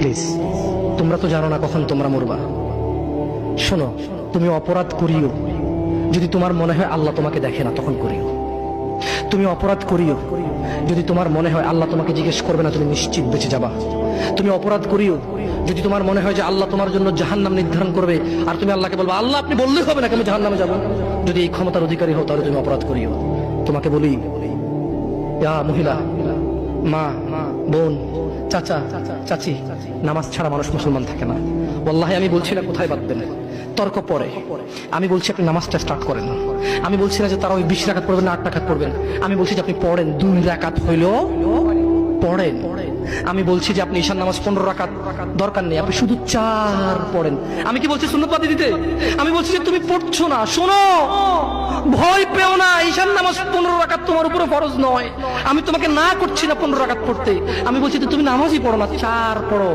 Please, তোমরা তো জানো না কখন তোমরা মরবা। শোনো, তুমি অপরাধ করিও যদি তোমার মনে হয় আল্লাহ তোমাকে দেখে না, তখন করিও। তুমি অপরাধ করিও যদি তোমার মনে হয় আল্লাহ তোমাকে জিজ্ঞেস করবে না, তুমি নিশ্চিত বেঁচে যাবা। তুমি অপরাধ করিও যদি তোমার মনে হয় যে আল্লাহ তোমার জন্য জাহান্নাম নির্ধারণ করবে, আর তুমি আল্লাহকে বলবা আল্লাহ আপনি বললেই হবে না আমি জাহান্নামে যাব। যদি এই ক্ষমতার অধিকারী হও তাহলে তুমি অপরাধ করিও। তোমাকে বলি, ইয়া মহিলা, মা, বোন, চাচা, চাচি, নামাজ ছাড়া মানুষ মুসলমান থাকে না। ওয়াল্লাহি আমি বলছি না কোথায় বাঁধবেন, তর্ক পরে। আমি বলছি আপনি নামাজটা স্টার্ট করেন। আমি বলছি না যে তারা ওই 20 রাকাত পড়বেন না 8 রাকাত পড়বেন। আমি বলছি যে আপনি পড়েন, 2 রাকাত হইলেও পড়েন। আমি বলছি যে আপনি ঈশান নামাজ 15 রাকাত দরকার নেই, আপনি শুধু 4 পড়েন। আমি কি বলছি সুন্নাত বাদ দিতে? আমি বলছি যে তুমি পড়ছো না, শোনো, ভয় পেও না, ঈশান নামাজ 15 রাকাত তোমার উপরে ফরজ নয়। আমি তোমাকে না করছি না 15 রাকাত পড়তে, আমি বলছি যে তুমি নামাজই পড়ো না, 4 পড়ো।